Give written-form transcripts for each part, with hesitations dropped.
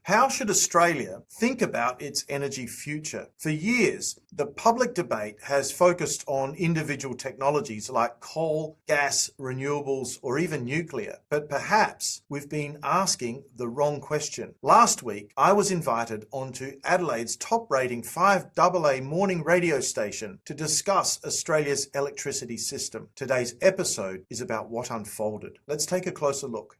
How should Australia think about its energy future? For years, the public debate has focused on individual technologies like coal, gas, renewables, or even nuclear. But perhaps we've been asking the wrong question. Last week, I was invited onto Adelaide's top-rating FIVEAA morning radio station to discuss Australia's electricity system. Today's episode is about what unfolded. Let's take a closer look.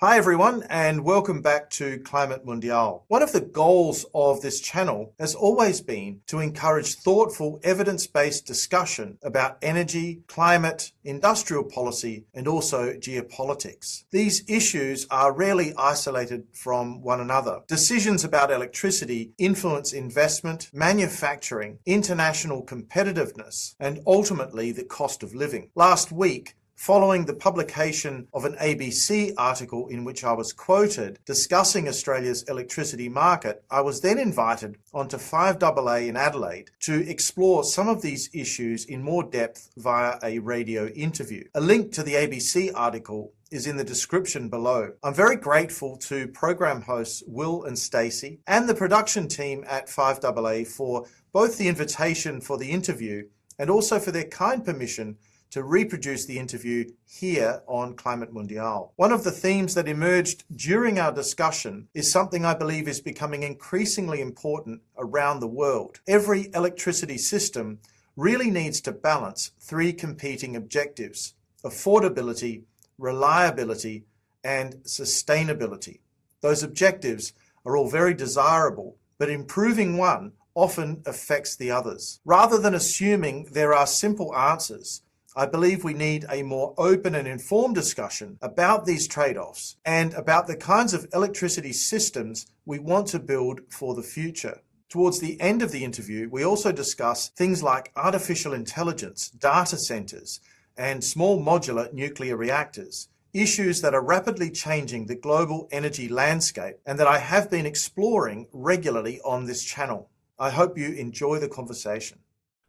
Hi everyone, and welcome back to Climate Mundial. One of the goals of this channel has always been to encourage thoughtful, evidence-based discussion about energy, climate, industrial policy, and also geopolitics. These issues are rarely isolated from one another. Decisions about electricity influence investment, manufacturing, international competitiveness, and ultimately the cost of living. Last week, following the publication of an ABC article in which I was quoted discussing Australia's electricity market, I was then invited onto FIVEAA in Adelaide to explore some of these issues in more depth via a radio interview. A link to the ABC article is in the description below. I'm very grateful to program hosts Will and Stacey and the production team at FIVEAA for both the invitation for the interview and also for their kind permission to reproduce the interview here on Climate Mundial. One of the themes that emerged during our discussion is something I believe is becoming increasingly important around the world. Every electricity system really needs to balance three competing objectives: affordability, reliability, and sustainability. Those objectives are all very desirable, but improving one often affects the others. Rather than assuming there are simple answers, I believe we need a more open and informed discussion about these trade-offs and about the kinds of electricity systems we want to build for the future. Towards the end of the interview, we also discuss things like artificial intelligence, data centers, and small modular nuclear reactors, issues that are rapidly changing the global energy landscape and that I have been exploring regularly on this channel. I hope you enjoy the conversation.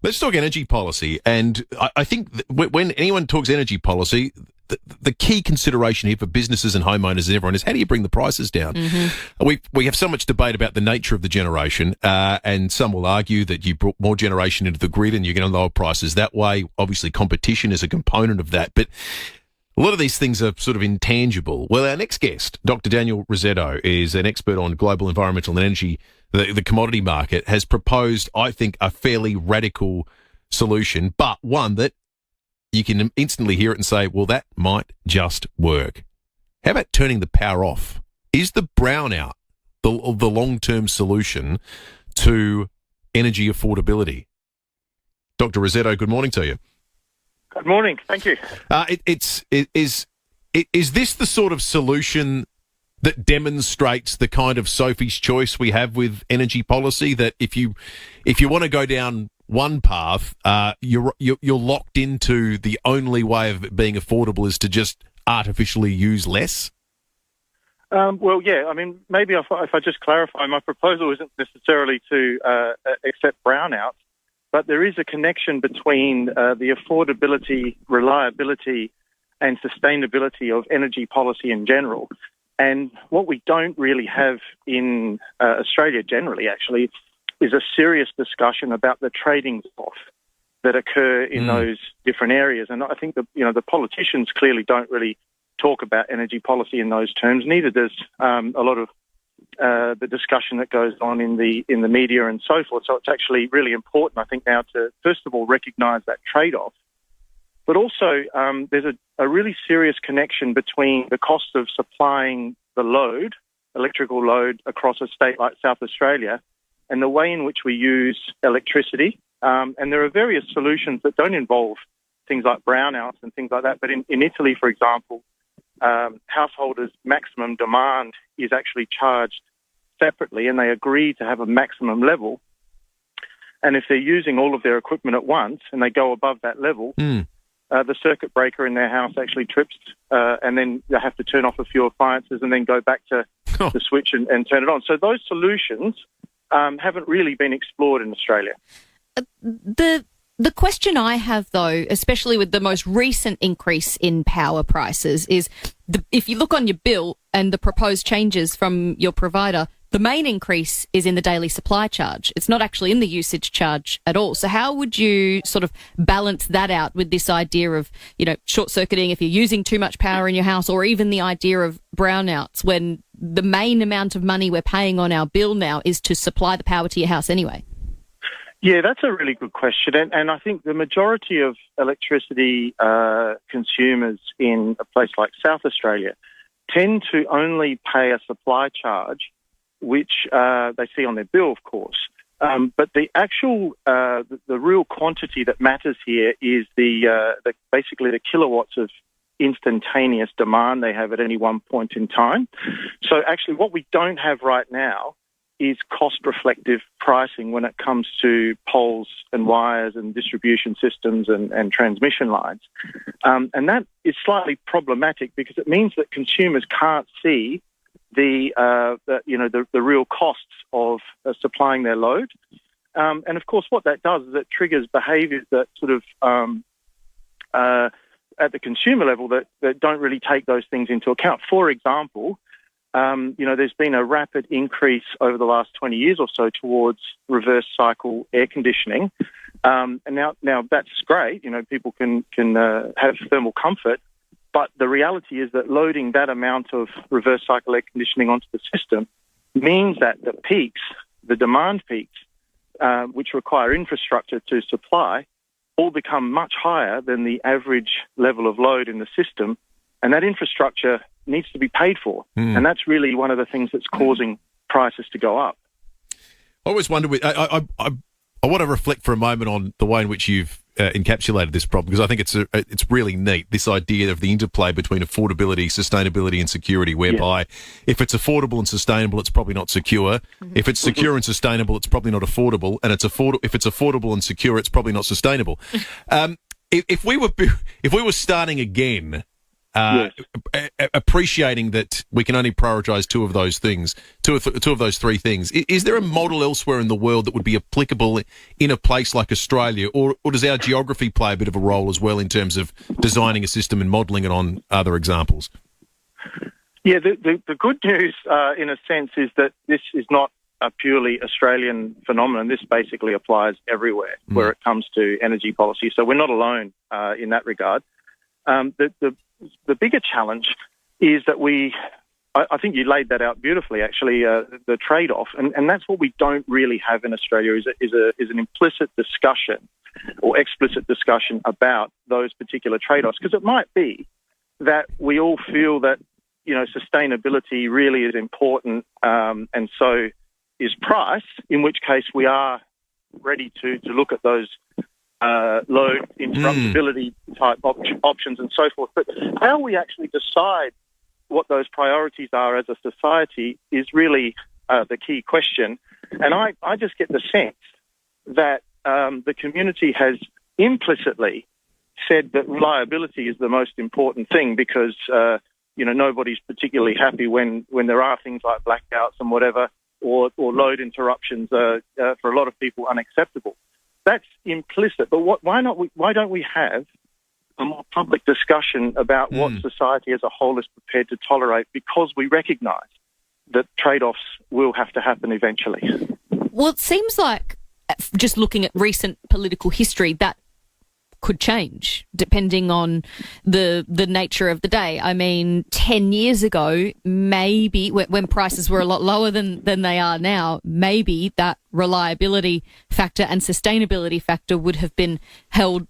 Let's talk energy policy. And I think when anyone talks energy policy, the key consideration here for businesses and homeowners and everyone is how do you bring the prices down? Mm-hmm. We have so much debate about the nature of the generation, and some will argue that you brought more generation into the grid and you're going to lower prices that way. Obviously, competition is a component of that. But a lot of these things are sort of intangible. Well, our next guest, Dr. Daniel Rossetto, is an expert on global environmental and energy, the commodity market, has proposed, I think, a fairly radical solution, but one that you can instantly hear it and say, well, that might just work. How about turning the power off? Is the brownout the long-term solution to energy affordability? Dr. Rossetto, good morning to you. Good morning. Thank you. Is this the sort of solution that demonstrates the kind of Sophie's choice we have with energy policy, that if you want to go down one path, you're locked into the only way of it being affordable is to just artificially use less? Well, yeah. I mean, maybe if I just clarify, my proposal isn't necessarily to accept brownouts, but there is a connection between the affordability, reliability, and sustainability of energy policy in general. And what we don't really have in Australia generally, actually, is a serious discussion about the trading off that occur in those different areas. And I think the politicians clearly don't really talk about energy policy in those terms. Neither does a lot of the discussion that goes on in the media and so forth. So it's actually really important, I think, now to first of all recognise that trade-off. But also, there's a really serious connection between the cost of supplying the load, electrical load, across a state like South Australia, and the way in which we use electricity. And there are various solutions that don't involve things like brownouts and things like that. But in Italy, for example, householders' maximum demand is actually charged separately, and they agree to have a maximum level. And if they're using all of their equipment at once and they go above that level, the circuit breaker in their house actually trips, and then they have to turn off a few appliances and then go back to the switch and turn it on. So those solutions haven't really been explored in Australia. The question I have, though, especially with the most recent increase in power prices, is if you look on your bill and the proposed changes from your provider, the main increase is in the daily supply charge. It's not actually in the usage charge at all. So how would you sort of balance that out with this idea of, short-circuiting if you're using too much power in your house, or even the idea of brownouts when the main amount of money we're paying on our bill now is to supply the power to your house anyway? Yeah, that's a really good question. And I think the majority of electricity consumers in a place like South Australia tend to only pay a supply charge, which they see on their bill, of course. But the actual, the real quantity that matters here is basically the kilowatts of instantaneous demand they have at any one point in time. So actually what we don't have right now is cost-reflective pricing when it comes to poles and wires and distribution systems and transmission lines. And that is slightly problematic because it means that consumers can't see the real costs of supplying their load. And of course, what that does is it triggers behaviours that sort of, at the consumer level, that don't really take those things into account. For example, there's been a rapid increase over the last 20 years or so towards reverse cycle air conditioning. And now that's great. People can have thermal comfort. But the reality is that loading that amount of reverse cycle air conditioning onto the system means that the demand peaks, which require infrastructure to supply, all become much higher than the average level of load in the system. And that infrastructure needs to be paid for. And that's really one of the things that's causing prices to go up. I always wonder, I want to reflect for a moment on the way in which you've encapsulated this problem, because I think it's really neat, this idea of the interplay between affordability, sustainability and security, whereby if it's affordable and sustainable, it's probably not secure. If it's secure and sustainable, it's probably not affordable. And if it's affordable and secure, it's probably not sustainable. If we were starting again, appreciating that we can only prioritise two of those three things. Is there a model elsewhere in the world that would be applicable in a place like Australia, or does our geography play a bit of a role as well in terms of designing a system and modelling it on other examples? Yeah, the good news, in a sense, is that this is not a purely Australian phenomenon. This basically applies everywhere where it comes to energy policy. So we're not alone in that regard. The bigger challenge is that I think you laid that out beautifully, actually, the trade-off. And that's what we don't really have in Australia is an implicit discussion or explicit discussion about those particular trade-offs. Because it might be that we all feel that, sustainability really is important, and so is price, in which case we are ready to look at those load interruptibility type options and so forth. But how we actually decide what those priorities are as a society is really the key question. And I just get the sense that the community has implicitly said that reliability is the most important thing because, nobody's particularly happy when there are things like blackouts and whatever, or load interruptions are for a lot of people unacceptable. That's implicit, but why don't we have a more public discussion about what society as a whole is prepared to tolerate, because we recognise that trade-offs will have to happen eventually. Well, it seems like, just looking at recent political history, that could change depending on the nature of the day. I mean, 10 years ago, maybe when prices were a lot lower than they are now, maybe that reliability factor and sustainability factor would have been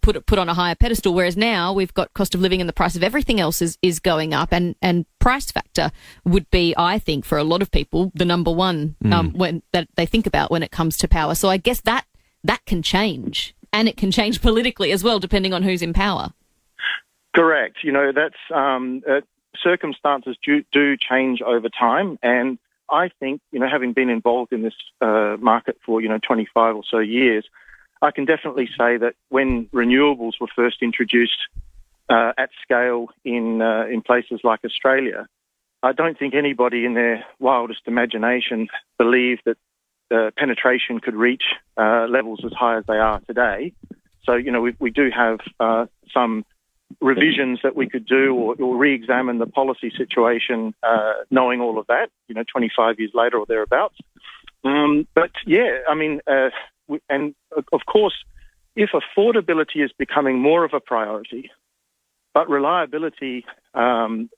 put on a higher pedestal. Whereas now we've got cost of living and the price of everything else is going up, and price factor would be, I think, for a lot of people, the number one when that they think about when it comes to power. So I guess that can change. And it can change politically as well, depending on who's in power. Correct. That's circumstances do change over time. And I think, having been involved in this market for, 25 or so years, I can definitely say that when renewables were first introduced at scale in places like Australia, I don't think anybody in their wildest imagination believed that penetration could reach levels as high as they are today. So, we do have some revisions that we could do or re-examine the policy situation, knowing all of that, 25 years later or thereabouts. But yeah, and of course, if affordability is becoming more of a priority, but reliability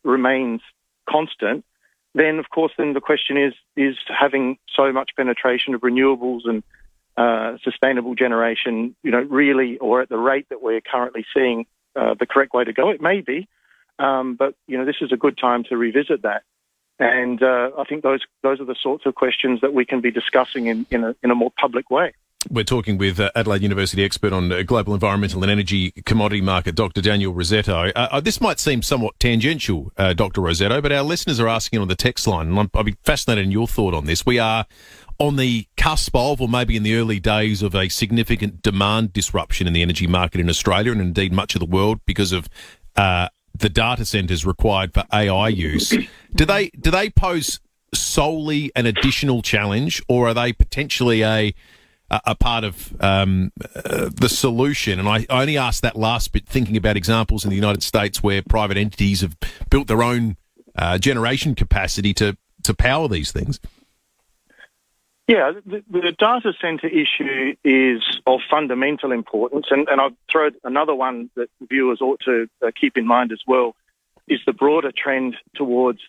remains constant, then of course, then the question is having so much penetration of renewables and sustainable generation, really, or at the rate that we're currently seeing, the correct way to go? It may be, but this is a good time to revisit that. And I think those are the sorts of questions that we can be discussing in a more public way. We're talking with Adelaide University expert on global environmental and energy commodity market, Dr. Daniel Rossetto. This might seem somewhat tangential, Dr. Rossetto, but our listeners are asking on the text line, and I'd be fascinated in your thought on this. We are on the cusp of, or maybe in the early days of, a significant demand disruption in the energy market in Australia and indeed much of the world because of the data centres required for AI use. Do they pose solely an additional challenge, or are they potentially a part of the solution? And I only asked that last bit thinking about examples in the United States where private entities have built their own generation capacity to power these things. Yeah, the data centre issue is of fundamental importance, and I'll throw another one that viewers ought to keep in mind as well, is the broader trend towards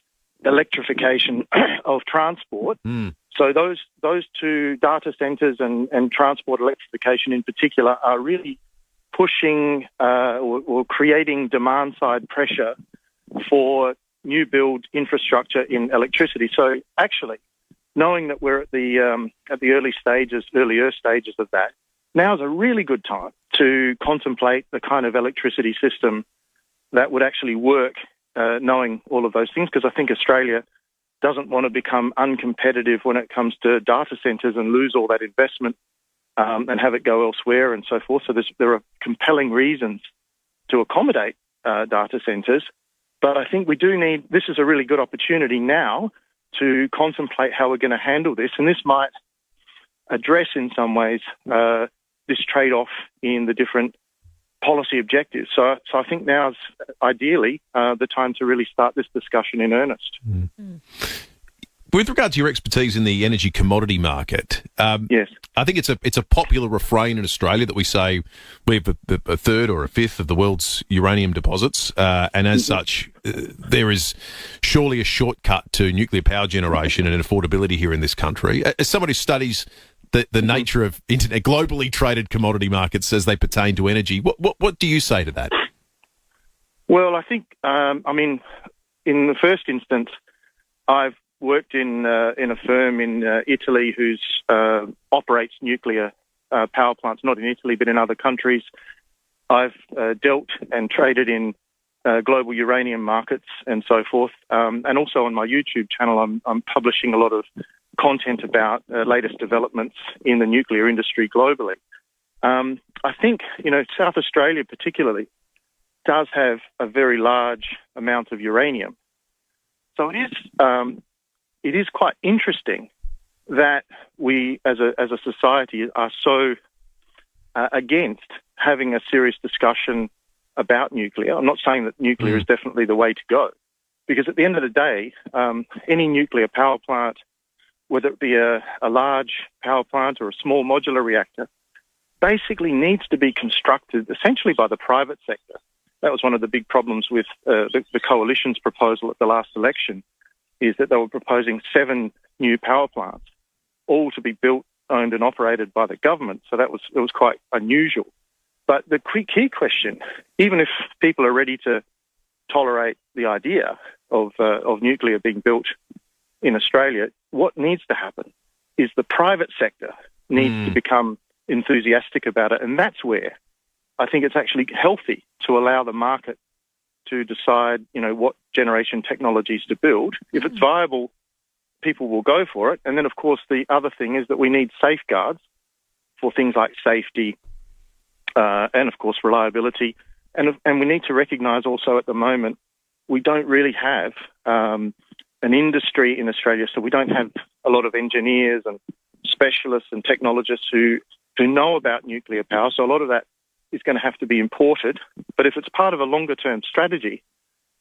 electrification of transport. So those two, data centres and transport electrification in particular, are really pushing or creating demand-side pressure for new build infrastructure in electricity. So actually, knowing that we're at the earlier stages of that, now is a really good time to contemplate the kind of electricity system that would actually work, knowing all of those things, because I think Australia doesn't want to become uncompetitive when it comes to data centres and lose all that investment and have it go elsewhere and so forth. So there are compelling reasons to accommodate data centres, but I think this is a really good opportunity now to contemplate how we're going to handle this, and this might address in some ways this trade-off in the different policy objectives. So I think now's ideally the time to really start this discussion in earnest. With regard to your expertise in the energy commodity market, yes, I think it's a popular refrain in Australia that we say we have a third or a fifth of the world's uranium deposits, and as such, there is surely a shortcut to nuclear power generation and affordability here in this country. As someone who studies the nature of globally traded commodity markets as they pertain to energy, what do you say to that? Well, I think, in the first instance, I've worked in a firm in Italy who operates nuclear power plants, not in Italy but in other countries. I've dealt and traded in global uranium markets and so forth, and also on my YouTube channel I'm publishing a lot of content about latest developments in the nuclear industry globally. I think South Australia particularly does have a very large amount of uranium, so it is quite interesting that we, as a society, are so against having a serious discussion about nuclear. I'm not saying that nuclear is definitely the way to go, because at the end of the day, any nuclear power plant, whether it be a large power plant or a small modular reactor, basically needs to be constructed essentially by the private sector. That was one of the big problems with the coalition's proposal at the last election, is that they were proposing 7 new power plants, all to be built, owned and operated by the government. So it was quite unusual. But the key question, even if people are ready to tolerate the idea of nuclear being built in Australia, what needs to happen is the private sector needs to become enthusiastic about it. And that's where I think it's actually healthy to allow the market to decide, what generation technologies to build. If it's viable, people will go for it. And then, of course, the other thing is that we need safeguards for things like safety and, of course, reliability. And we need to recognise also at the moment we don't really have an industry in Australia, so we don't have a lot of engineers and specialists and technologists who know about nuclear power. So a lot of that is going to have to be imported. But if it's part of a longer-term strategy,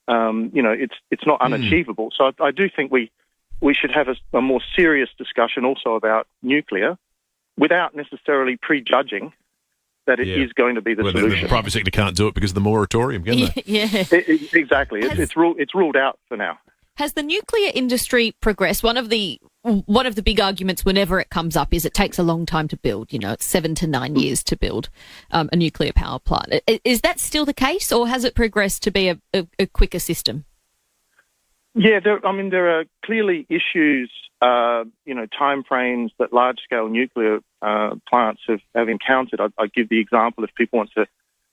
it's not unachievable. So I do think we should have a more serious discussion also about nuclear without necessarily prejudging that it is going to be the solution. The private sector can't do it because of the moratorium, can they? Yeah. Exactly. It's ruled out for now. Has the nuclear industry progressed? One of the big arguments whenever it comes up is it takes a long time to build. It's 7 to 9 years to build a nuclear power plant. Is that still the case, or has it progressed to be a quicker system? Yeah, there are clearly issues, time frames that large-scale nuclear plants have encountered. I'd give the example, if people want to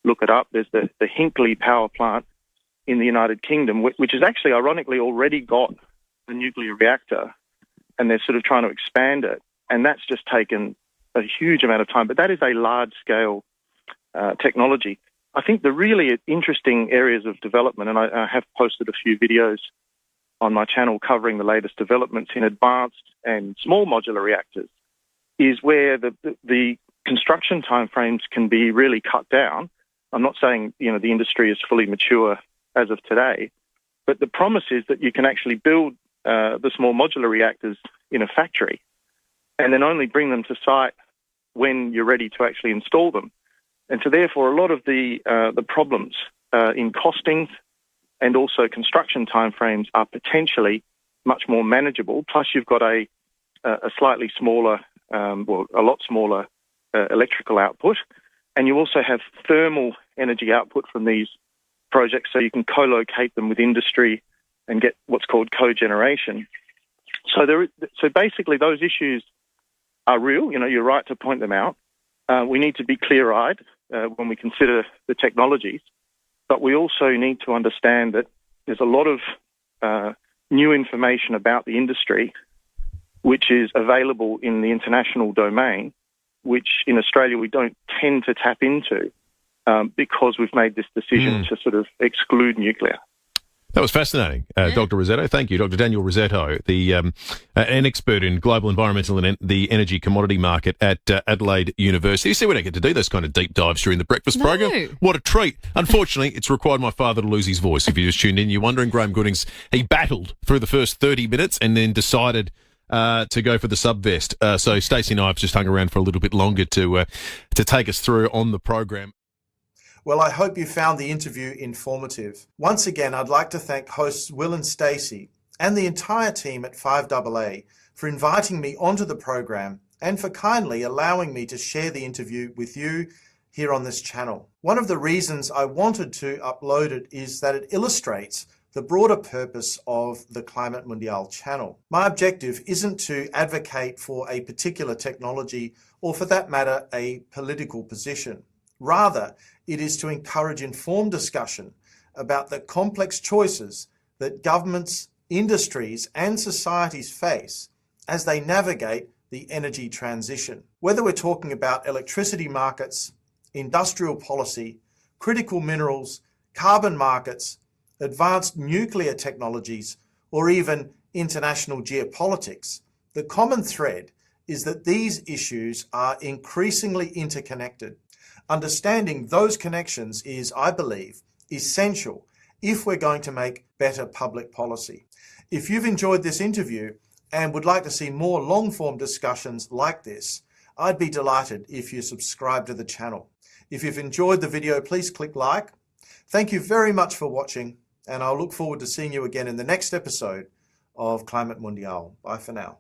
look it up, there's the Hinkley power plant in the United Kingdom, which has actually, ironically, already got a nuclear reactor, and they're sort of trying to expand it. And that's just taken a huge amount of time. But that is a large-scale technology. I think the really interesting areas of development, and I have posted a few videos on my channel covering the latest developments in advanced and small modular reactors, is where the construction timeframes can be really cut down. I'm not saying, the industry is fully mature as of today, but the promise is that you can actually build the small modular reactors in a factory and then only bring them to site when you're ready to actually install them. And so therefore a lot of the problems in costings and also construction timeframes are potentially much more manageable. Plus, you've got a slightly smaller, a lot smaller electrical output, and you also have thermal energy output from these projects, so you can co-locate them with industry and get what's called cogeneration. So basically, those issues are real. You're right to point them out. We need to be clear-eyed when we consider the technologies. But we also need to understand that there's a lot of new information about the industry which is available in the international domain, which in Australia we don't tend to tap into because we've made this decision to sort of exclude nuclear. That was fascinating, Dr. Rossetto. Thank you, Dr. Daniel Rossetto, an expert in global environmental and the energy commodity market at Adelaide University. You see, we don't get to do those kind of deep dives during the breakfast program. What a treat. Unfortunately, it's required my father to lose his voice. If you just tuned in, you're wondering, Graham Goodings, he battled through the first 30 minutes and then decided to go for the subvest. So Stacey and I have just hung around for a little bit longer to take us through on the program. Well, I hope you found the interview informative. Once again, I'd like to thank hosts Will and Stacey and the entire team at FIVEAA for inviting me onto the program and for kindly allowing me to share the interview with you here on this channel. One of the reasons I wanted to upload it is that it illustrates the broader purpose of the Climate Mundial channel. My objective isn't to advocate for a particular technology or, for that matter, a political position. Rather, it is to encourage informed discussion about the complex choices that governments, industries and societies face as they navigate the energy transition. Whether we're talking about electricity markets, industrial policy, critical minerals, carbon markets, advanced nuclear technologies, or even international geopolitics, the common thread is that these issues are increasingly interconnected. Understanding those connections is, I believe, essential if we're going to make better public policy. If you've enjoyed this interview and would like to see more long-form discussions like this, I'd be delighted if you subscribe to the channel. If you've enjoyed the video, please click like. Thank you very much for watching, and I'll look forward to seeing you again in the next episode of Climate Mundial. Bye for now.